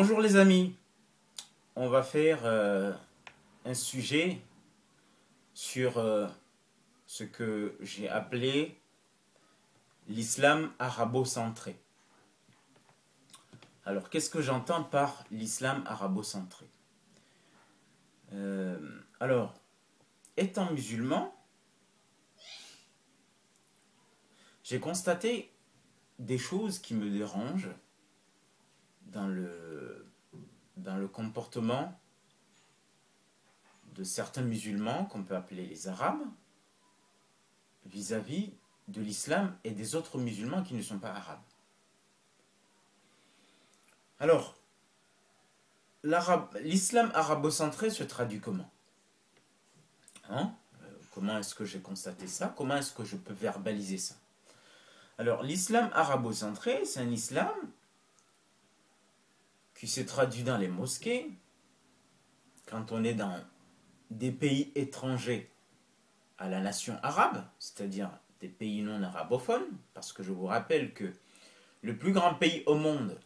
Bonjour les amis, on va faire un sujet sur ce que j'ai appelé l'islam arabo-centré. Alors qu'est-ce que j'entends par l'islam arabo-centré? Alors, étant musulman, j'ai constaté des choses qui me dérangent dans le comportement de certains musulmans qu'on peut appeler les arabes vis-à-vis de l'islam et des autres musulmans qui ne sont pas arabes. Alors, l'islam arabo-centré se traduit comment? Comment est-ce que j'ai constaté ça? Comment est-ce que je peux verbaliser ça? Alors, l'islam arabo-centré, c'est un islam qui se traduit dans les mosquées, quand on est dans des pays étrangers à la nation arabe, c'est-à-dire des pays non arabophones, parce que je vous rappelle que le plus grand pays au monde,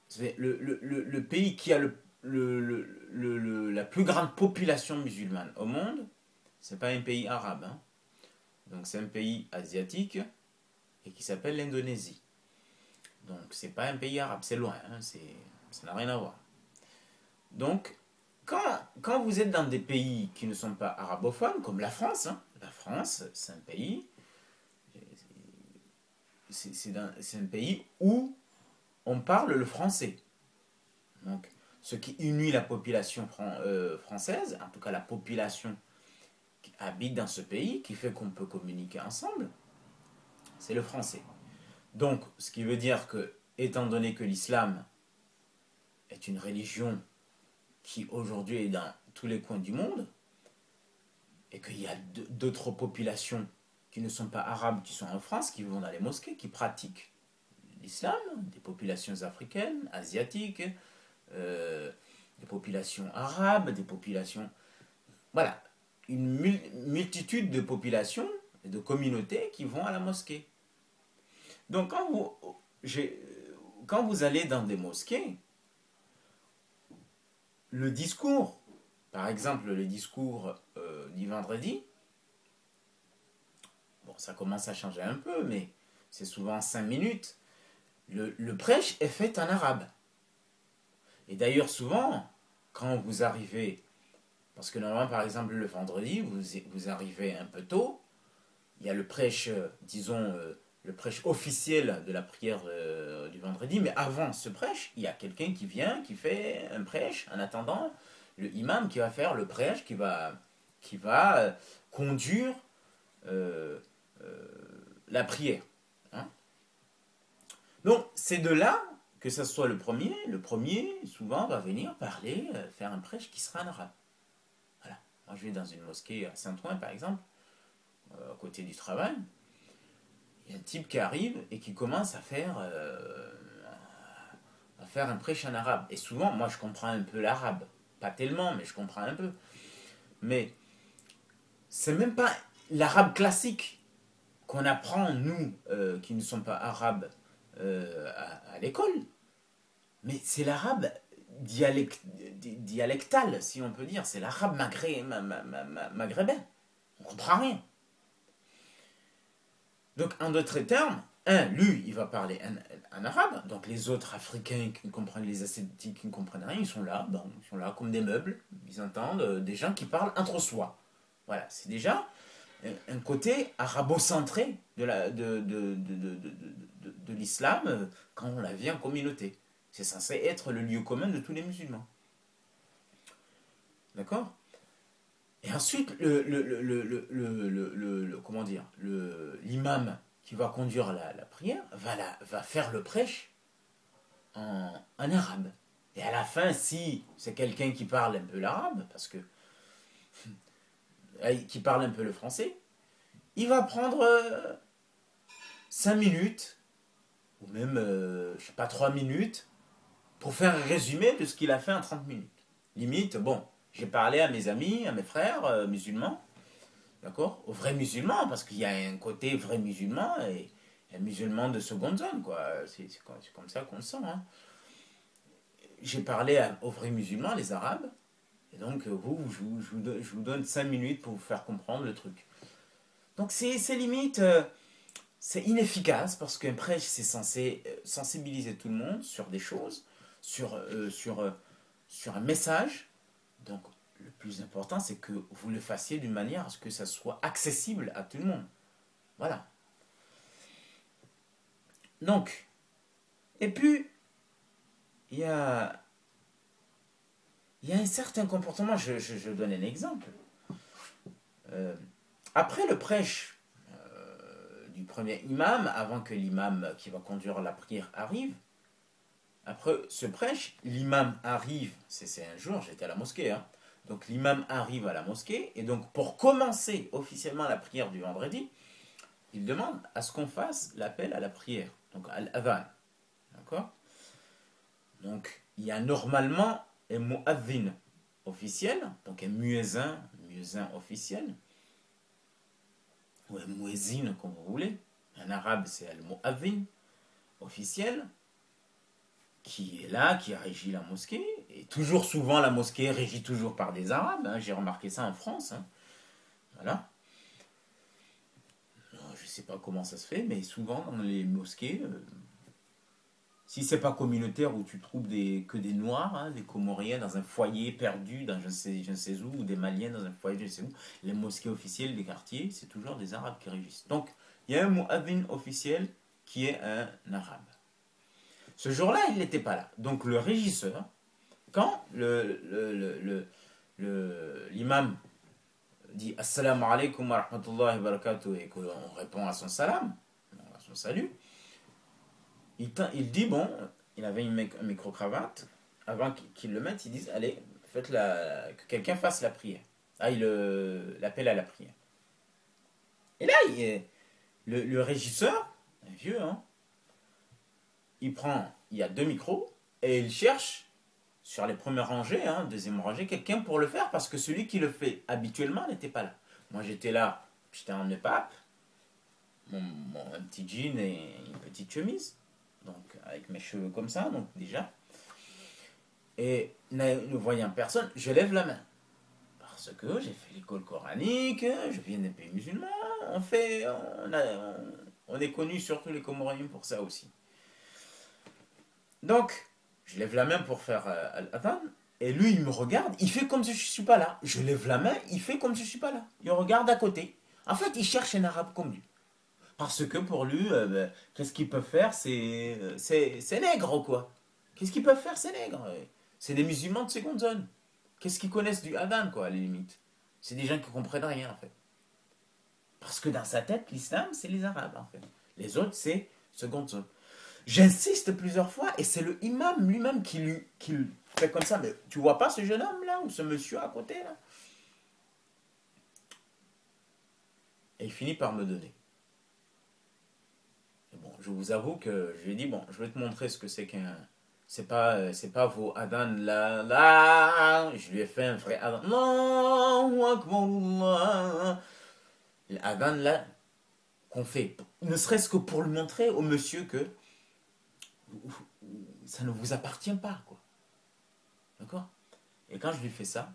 c'est le pays qui a la plus grande population musulmane au monde, c'est pas un pays arabe, hein. Donc c'est un pays asiatique et qui s'appelle l'Indonésie. Donc c'est pas un pays arabe, c'est loin, hein, ça n'a rien à voir. Donc quand vous êtes dans des pays qui ne sont pas arabophones, comme la France, hein, la France c'est un pays, c'est un pays où on parle le français. Donc ce qui unit la population française, en tout cas la population qui habite dans ce pays, qui fait qu'on peut communiquer ensemble, c'est le français. Donc, ce qui veut dire que, étant donné que l'islam est une religion qui aujourd'hui est dans tous les coins du monde, et qu'il y a d'autres populations qui ne sont pas arabes, qui sont en France, qui vont dans les mosquées, qui pratiquent l'islam, des populations africaines, asiatiques, des populations arabes, des populations... Voilà, une multitude de populations et de communautés qui vont à la mosquée. Donc quand vous allez dans des mosquées, le discours, par exemple le discours du vendredi, bon ça commence à changer un peu, mais c'est souvent 5 minutes, le prêche est fait en arabe. Et d'ailleurs souvent, quand vous arrivez, parce que normalement par exemple le vendredi, vous arrivez un peu tôt, il y a le prêche, disons... le prêche officiel de la prière du vendredi, mais avant ce prêche, il y a quelqu'un qui vient, qui fait un prêche, en attendant le imam qui va faire le prêche, qui va conduire la prière. Hein. Donc c'est de là que ce soit le premier souvent va venir parler, faire un prêche qui sera en arabe. Voilà. Moi je vais dans une mosquée à Saint-Ouen par exemple, à côté du travail. Il y a un type qui arrive et qui commence à faire un prêche en arabe. Et souvent, moi je comprends un peu l'arabe. Pas tellement, mais je comprends un peu. Mais c'est même pas l'arabe classique qu'on apprend, nous, qui ne sommes pas arabes, à l'école. Mais c'est l'arabe dialectal, si on peut dire. C'est l'arabe maghrébin. On comprend rien. Donc, en d'autres termes, lui, il va parler en arabe, donc les autres Africains qui comprennent, les Asiatiques qui ne comprennent rien, ils sont là comme des meubles, ils entendent des gens qui parlent entre soi. Voilà, c'est déjà un côté arabo-centré de l'islam quand on la vit en communauté. C'est censé être le lieu commun de tous les musulmans. D'accord ? Et ensuite, comment dire, l'imam qui va conduire la prière va faire le prêche en arabe. Et à la fin, si c'est quelqu'un qui parle un peu l'arabe, parce que qui parle un peu le français, il va prendre 5 minutes, ou même, je sais pas, 3 minutes, pour faire un résumé de ce qu'il a fait en 30 minutes. Limite, bon, j'ai parlé à mes amis, à mes frères musulmans, d'accord, aux vrais musulmans, parce qu'il y a un côté vrai musulman et un musulman de seconde zone, quoi. C'est comme ça qu'on le sent, hein. J'ai parlé aux vrais musulmans, les Arabes, et donc je vous donne 5 minutes pour vous faire comprendre le truc. Donc c'est limite, c'est inefficace parce qu'un prêche c'est censé sensibiliser tout le monde sur des choses, sur un message. Donc le plus important c'est que vous le fassiez d'une manière à ce que ça soit accessible à tout le monde. Voilà. Donc, et puis, il y a, il y a un certain comportement, je donne un exemple. Euh, Après le prêche du premier imam, avant que l'imam qui va conduire la prière arrive, après ce prêche, l'imam arrive, c'est un jour, j'étais à la mosquée, hein, donc l'imam arrive à la mosquée, et donc pour commencer officiellement la prière du vendredi, il demande à ce qu'on fasse l'appel à la prière, donc à l'adhan, d'accord. Donc il y a normalement un mu'adhin officiel, donc un muezzin officiel, ou un muezzin comme vous voulez. En arabe c'est le mu'adhin officiel, qui est là, qui régit la mosquée. Et toujours souvent la mosquée est régie toujours par des arabes, hein. J'ai remarqué ça en France, hein. Voilà. Je ne sais pas comment ça se fait, mais souvent dans les mosquées, si c'est pas communautaire où tu trouves que des noirs, hein, des Comoriens dans un foyer perdu dans je ne sais où, ou des Maliens dans un foyer je ne sais où, les mosquées officielles des quartiers, c'est toujours des arabes qui régissent. Donc il y a un mu'adhin officiel qui est un arabe. Ce jour-là, il n'était pas là. Donc le régisseur, quand l'imam dit Assalamu alaikum wa rahmatullahi wa barakatuh et qu'on répond à son salam, à son salut, il dit bon, il avait une micro-cravate, avant qu'il le mette, il dit allez, que quelqu'un fasse la prière. Ah, il l'appelle à la prière. Et là, le régisseur, un vieux, hein, il y a 2 micros, et il cherche sur les premières rangées, hein, deuxième rangée, quelqu'un pour le faire, parce que celui qui le fait habituellement n'était pas là. Moi j'étais là, j'étais en pape, un petit jean et une petite chemise, donc avec mes cheveux comme ça, donc déjà. Et ne voyant personne, je lève la main. Parce que j'ai fait l'école coranique, je viens d'un pays musulman, on est connu surtout les Comoriens pour ça aussi. Donc, je lève la main pour faire Al-Adhan, et lui, il me regarde, il fait comme si je ne suis pas là. Je lève la main, il fait comme si je ne suis pas là. Il regarde à côté. En fait, il cherche un arabe comme lui. Parce que pour lui, qu'est-ce qu'ils peuvent faire? C'est nègre, quoi. Qu'est-ce qu'ils peuvent faire, c'est nègre? C'est des musulmans de seconde zone. Qu'est-ce qu'ils connaissent du Adhan, quoi, à la limite? C'est des gens qui ne comprennent rien, en fait. Parce que dans sa tête, l'islam, c'est les arabes, en fait. Les autres, c'est seconde zone. J'insiste plusieurs fois, et c'est le imam lui-même qui fait comme ça. Mais tu vois pas ce jeune homme là, ou ce monsieur à côté là? Et il finit par me donner. Et bon, je vous avoue que je lui ai dit, bon, je vais te montrer ce que c'est qu'un... C'est pas vos adhan là. Je lui ai fait un vrai adhan. Non, akbar. L'adhan là, qu'on fait. Ne serait-ce que pour le montrer au monsieur que ça ne vous appartient pas, quoi. D'accord? Et quand je lui fais ça,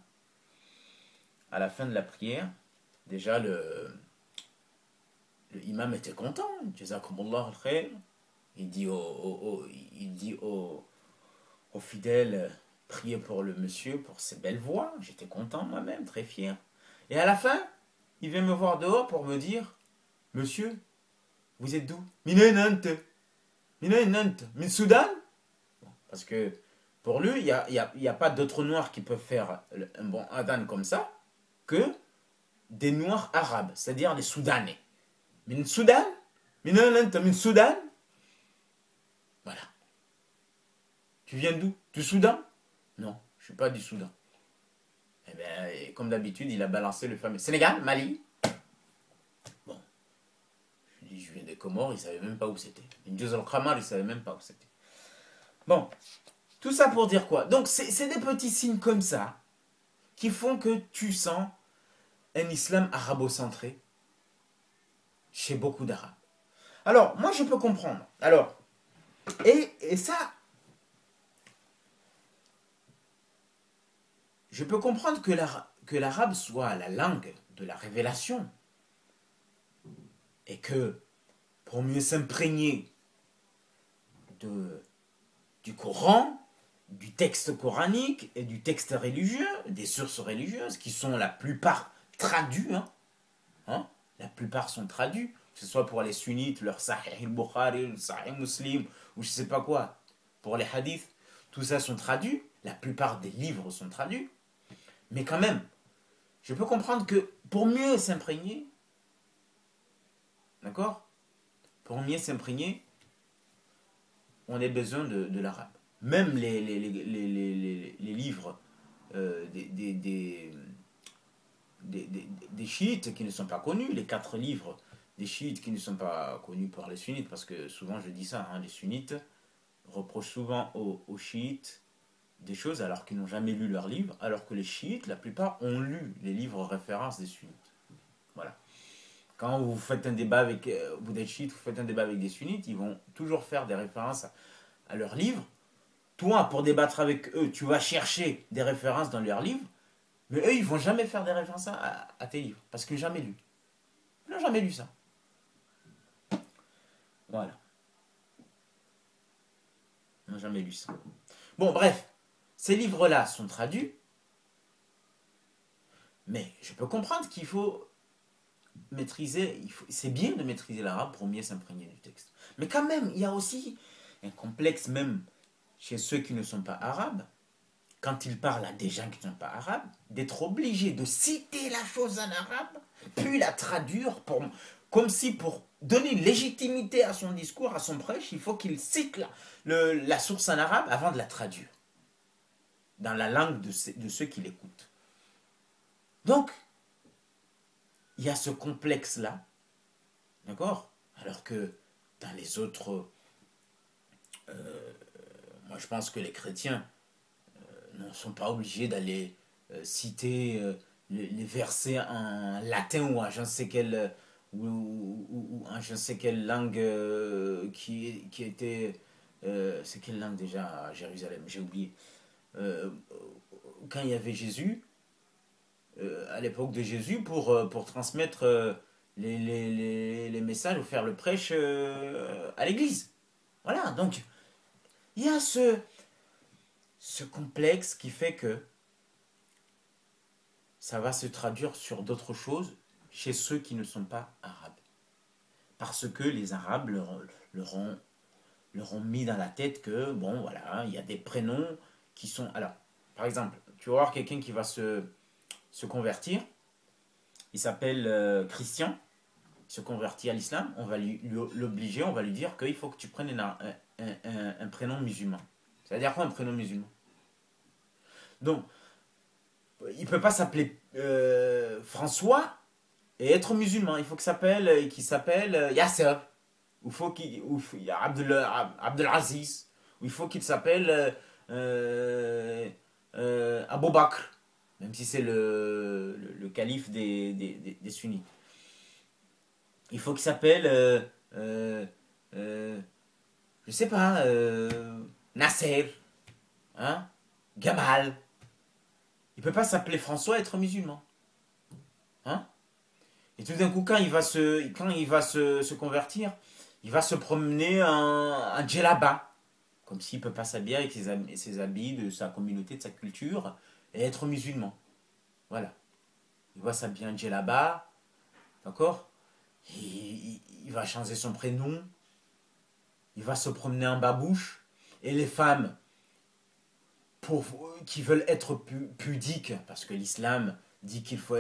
à la fin de la prière, déjà le imam était content. Jazakumullah al-khair. Il dit aux fidèles, priez pour le monsieur, pour ses belles voix. J'étais content moi-même, très fier. Et à la fin, il vient me voir dehors pour me dire, monsieur, vous êtes d'où? Minenant. Min Soudan? Parce que pour lui, il n'y a pas d'autres noirs qui peuvent faire un bon adhan comme ça que des noirs arabes, c'est-à-dire les Soudanais. Min Soudan? Min Soudan? Voilà. Tu viens d'où? Du Soudan? Non, je ne suis pas du Soudan. Eh bien, comme d'habitude, il a balancé le fameux Sénégal, Mali. Bon. Je dis, je viens des Comores, il ne savait même pas où c'était. Une Josel Kramar, il ne savait même pas où c'était. Bon. Tout ça pour dire quoi? Donc, c'est des petits signes comme ça qui font que tu sens un islam arabo-centré chez beaucoup d'Arabes. Alors, moi, je peux comprendre. Alors, et ça, je peux comprendre que l'arabe soit la langue de la révélation et que pour mieux s'imprégner du Coran, du texte coranique et du texte religieux, des sources religieuses qui sont la plupart traduites, la plupart sont traduits, que ce soit pour les sunnites, leur Sahih al-Bukhari, le Sahih Muslim, ou je sais pas quoi, pour les hadiths, tout ça sont traduits, la plupart des livres sont traduits, mais quand même, je peux comprendre que pour mieux s'imprégner, d'accord, pour mieux s'imprégner, on a besoin de l'arabe. Même les livres des chiites qui ne sont pas connus, les 4 livres des chiites qui ne sont pas connus par les sunnites, parce que souvent je dis ça, les sunnites reprochent souvent aux chiites des choses alors qu'ils n'ont jamais lu leurs livres, alors que les chiites, la plupart, ont lu les livres références des sunnites. Voilà. Quand vous faites un débat avec, vous êtes chiite, vous faites un débat avec des sunnites, ils vont toujours faire des références à leurs livres. Toi, pour débattre avec eux, tu vas chercher des références dans leurs livres, mais eux, ils vont jamais faire des références à tes livres, parce qu'ils n'ont jamais lu. Ils n'ont jamais lu ça. Voilà. Ils n'ont jamais lu ça. Bon, bref, ces livres-là sont traduits, mais je peux comprendre qu'il faut maîtriser, c'est bien de maîtriser l'arabe pour mieux s'imprégner du texte. Mais quand même, il y a aussi un complexe même chez ceux qui ne sont pas arabes, quand ils parlent à des gens qui ne sont pas arabes, d'être obligés de citer la chose en arabe, puis la traduire comme si pour donner une légitimité à son discours, à son prêche, il faut qu'il cite la source en arabe avant de la traduire dans la langue de ceux qui l'écoutent. Donc, il y a ce complexe-là, d'accord? Alors que dans les autres, moi je pense que les chrétiens ne sont pas obligés d'aller citer les versets en latin ou en je ne sais quelle, ou en je ne sais quelle langue qui était... c'est quelle langue déjà à Jérusalem? J'ai oublié. Quand il y avait Jésus, à l'époque de Jésus, pour transmettre les messages ou faire le prêche à l'église. Voilà, donc il y a ce complexe qui fait que ça va se traduire sur d'autres choses chez ceux qui ne sont pas arabes. Parce que les arabes leur ont mis dans la tête que, bon, voilà, il y a des prénoms qui sont... Alors, par exemple, tu vas voir quelqu'un qui va se convertir, il s'appelle Christian, il se convertit à l'islam, on va l'obliger, on va lui dire qu'il faut que tu prennes un prénom musulman. C'est-à-dire quoi un prénom musulman? Donc, il ne peut pas s'appeler François et être musulman. Il faut qu'il s'appelle Yasser. Ou faut qu'il y a Abdelaziz. Ou il faut qu'il s'appelle Abou Bakr. Même si c'est le calife des sunnites. Il faut qu'il s'appelle je sais pas Nasser. Hein, Gamal. Il peut pas s'appeler François et être musulman. Hein? Et tout d'un coup, quand il va se convertir, il va se promener en djellaba. Comme s'il ne peut pas s'habiller avec ses habits de sa communauté, de sa culture, et être musulman. Voilà. Il va s'habiller en djellaba. D'accord? Il va changer son prénom. Il va se promener en babouche. Et les femmes qui veulent être pudiques, parce que l'islam dit qu'il faut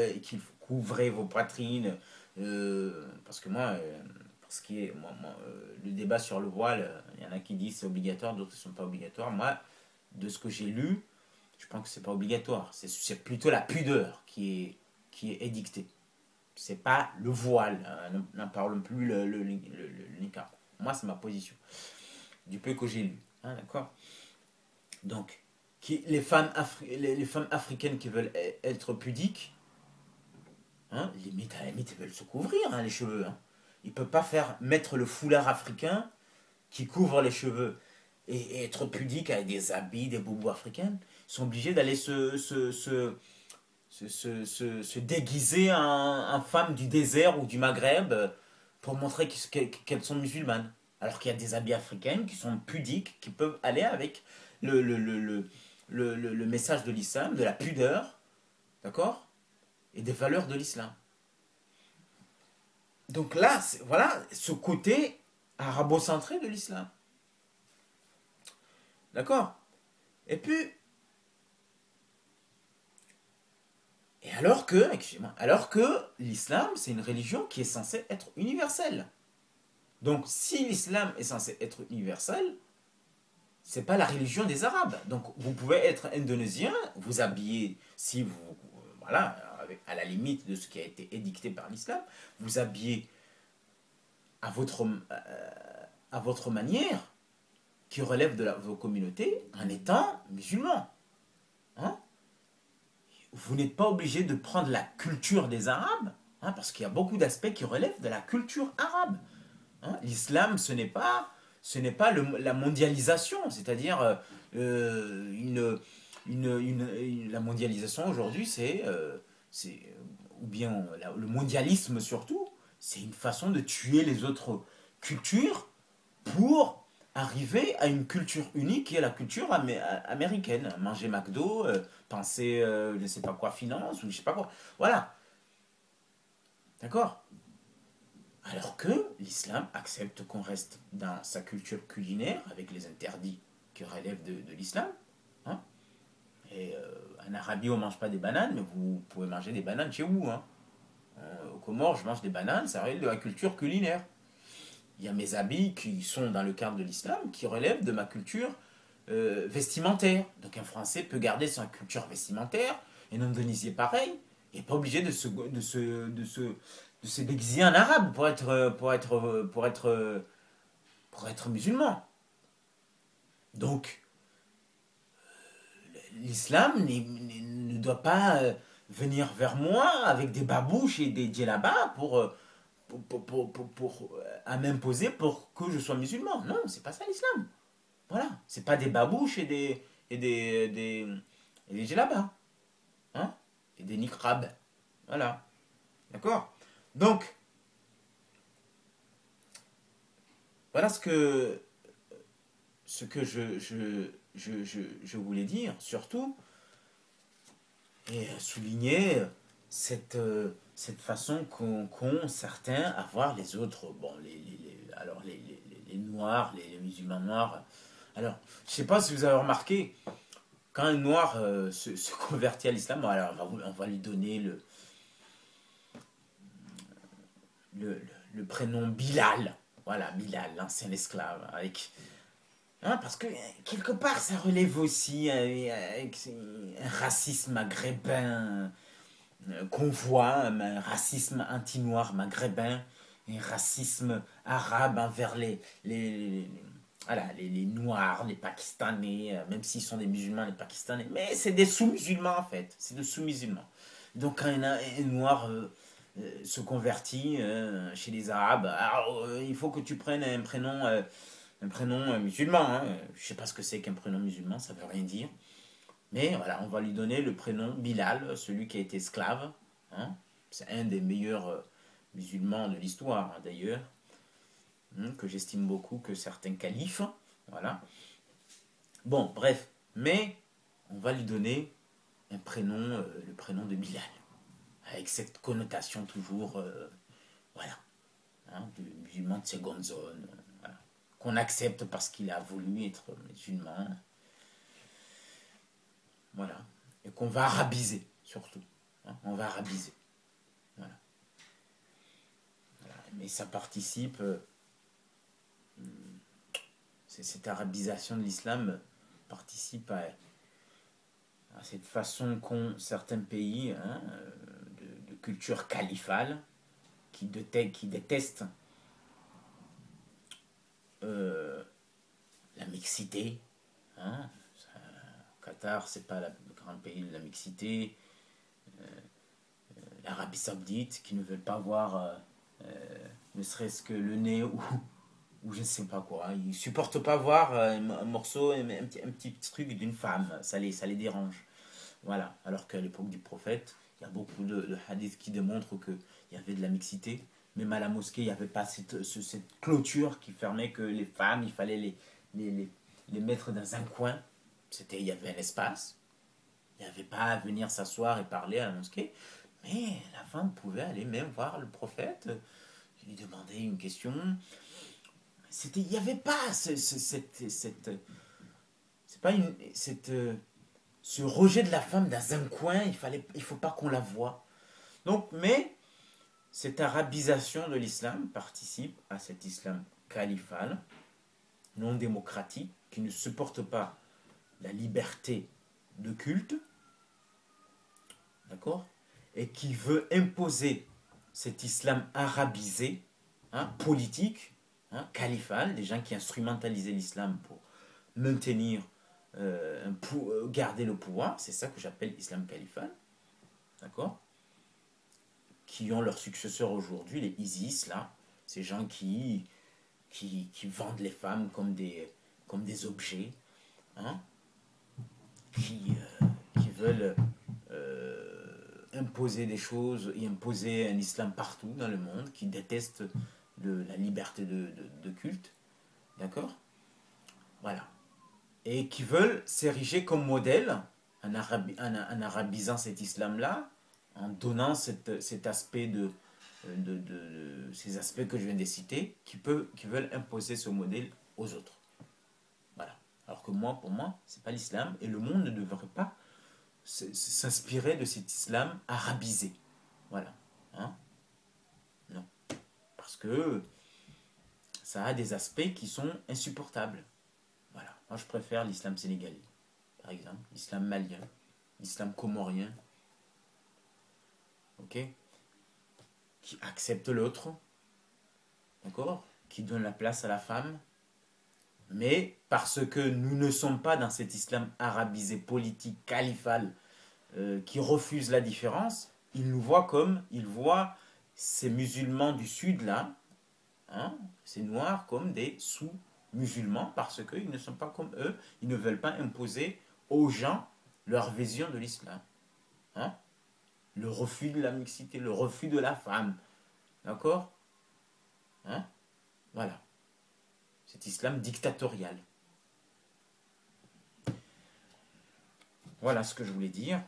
couvrir vos poitrines, parce que moi, parce que le débat sur le voile, il y en a qui disent c'est obligatoire, d'autres ne sont pas obligatoires. Moi, de ce que j'ai lu, je pense que c'est pas obligatoire. C'est plutôt la pudeur qui est édictée. C'est pas le voile. N'en parlons plus le niqab. Moi, c'est ma position. Du peu que j'ai lu. Hein, d'accord? Donc, les femmes africaines qui veulent être pudiques, hein, limite, à la limite, elles veulent se couvrir les cheveux. Hein. il ne peut pas mettre le foulard africain qui couvre les cheveux et être pudique avec des habits, des boubous africains. Ils sont obligés d'aller se déguiser en femme du désert ou du Maghreb pour montrer qu'elles sont musulmanes. Alors qu'il y a des habits africains qui sont pudiques, qui peuvent aller avec le, le, le, le, le message de l'islam, de la pudeur, d'accord, et des valeurs de l'islam. Donc là, voilà ce côté arabo-centré de l'islam. D'accord. Et puis, alors que l'islam, c'est une religion qui est censée être universelle. Donc, si l'islam est censé être universel, c'est pas la religion des Arabes. Donc, vous pouvez être indonésien, vous habiller, si vous, voilà, à la limite de ce qui a été édicté par l'islam, vous habiller à votre manière, qui relève de vos communautés, en étant musulman. Hein? Vous n'êtes pas obligé de prendre la culture des Arabes, hein, parce qu'il y a beaucoup d'aspects qui relèvent de la culture arabe. Hein? L'islam, ce n'est pas la mondialisation, c'est-à-dire la mondialisation aujourd'hui, ou bien le mondialisme surtout, c'est une façon de tuer les autres cultures pour arriver à une culture unique qui est la culture américaine. Manger McDo, penser, je ne sais pas quoi, finance, ou je sais pas quoi. Voilà. D'accord. Alors que l'islam accepte qu'on reste dans sa culture culinaire, avec les interdits qui relèvent de l'islam. Hein. Et en Arabie, on ne mange pas des bananes, mais vous pouvez manger des bananes chez vous. Hein. Aux Comores, je mange des bananes, ça relève de la culture culinaire. Il y a mes habits qui sont dans le cadre de l'islam, qui relèvent de ma culture vestimentaire. Donc un Français peut garder sa culture vestimentaire, un Indonésien pareil, et pas obligé de se déguiser en arabe pour être musulman. Donc l'islam ne doit pas venir vers moi avec des babouches et des djellabas à m'imposer pour que je sois musulman. Non, c'est pas ça l'islam. Voilà, c'est pas des babouches et des djellabas, hein, et des niqab. Voilà, d'accord. Donc voilà ce que je voulais dire surtout, et souligner cette façon qu'ont certains à voir les autres. Bon, alors les noirs, les musulmans noirs. Alors, je ne sais pas si vous avez remarqué, quand un noir se convertit à l'islam, alors on va lui donner le prénom Bilal. Voilà, Bilal, l'ancien esclave. Parce que quelque part, ça relève aussi avec un racisme maghrébin qu'on voit, un racisme anti-noir maghrébin, un racisme arabe envers les Noirs, les Pakistanais, même s'ils sont des musulmans, les Pakistanais. Mais c'est des sous-musulmans en fait, c'est des sous-musulmans. Donc quand un Noir se convertit chez les Arabes, alors, il faut que tu prennes un prénom musulman. Hein. Je ne sais pas ce que c'est qu'un prénom musulman, ça ne veut rien dire. Mais voilà, on va lui donner le prénom Bilal, celui qui a été esclave. Hein. C'est un des meilleurs musulmans de l'histoire, hein, d'ailleurs, que j'estime beaucoup que certains califes. Voilà. Bon, bref. Mais on va lui donner le prénom de Bilal. Avec cette connotation toujours, voilà, hein, de musulman de seconde zone. Voilà. Qu'on accepte parce qu'il a voulu être musulman. Voilà. Et qu'on va arabiser, surtout. Hein, on va arabiser. Voilà. Mais ça participe, cette arabisation de l'islam participe à cette façon qu'ont certains pays, hein, de culture califale qui détestent la mixité. Hein. Qatar, c'est pas le grand pays de la mixité. L'Arabie Saoudite, qui ne veut pas voir ne serait-ce que le nez ou je ne sais pas quoi. Ils ne supportent pas voir un morceau, un petit truc d'une femme. Ça les dérange. Voilà. Alors qu'à l'époque du prophète, il y a beaucoup de hadiths qui démontrent qu'il y avait de la mixité. Même à la mosquée, il n'y avait pas cette clôture qui fermait que les femmes, il fallait les, les, les mettre dans un coin. Il y avait un espace. Il n'y avait pas à venir s'asseoir et parler à la mosquée. Mais la femme pouvait aller même voir le prophète, lui demander une question. Il n'y avait pas c'est pas ce rejet de la femme dans un coin. Il faut pas qu'on la voie. Donc, mais cette arabisation de l'islam participe à cet islam califal, non démocratique, qui ne supporte pas la liberté de culte, d'accord, et qui veut imposer cet islam arabisé, politique, califal, des gens qui instrumentalisaient l'islam pour maintenir, garder le pouvoir, c'est ça que j'appelle islam califal, d'accord, qui ont leurs successeurs aujourd'hui, les ISIS, là, ces gens qui vendent les femmes comme des objets, hein, qui veulent imposer des choses et imposer un islam partout dans le monde, qui détestent la liberté de culte, d'accord. Voilà. Et qui veulent s'ériger comme modèle en arabisant cet islam-là, en donnant cet aspect ces aspects que je viens de citer, qui veulent imposer ce modèle aux autres. Voilà. Alors que pour moi, c'est pas l'islam, et le monde ne devrait pas s'inspirer de cet islam arabisé. Voilà. Hein? Non. Parce que ça a des aspects qui sont insupportables. Voilà. Moi, je préfère l'islam sénégalais, par exemple, l'islam malien, l'islam comorien, ok, qui accepte l'autre, d'accord, qui donne la place à la femme, mais parce que nous ne sommes pas dans cet islam arabisé, politique, califal, qui refuse la différence, ils nous voient ces musulmans du sud là, ces noirs, comme des sous-musulmans, parce qu'ils ne sont pas comme eux, ils ne veulent pas imposer aux gens leur vision de l'islam. Le refus de la mixité, le refus de la femme. D'accord. Voilà. Cet islam dictatorial. Voilà ce que je voulais dire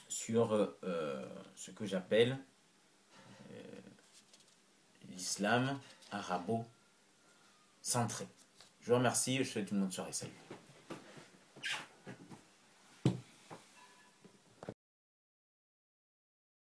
sur ce que j'appelle l'islam arabo-centré. Je vous remercie et je vous souhaite une bonne soirée. Salut.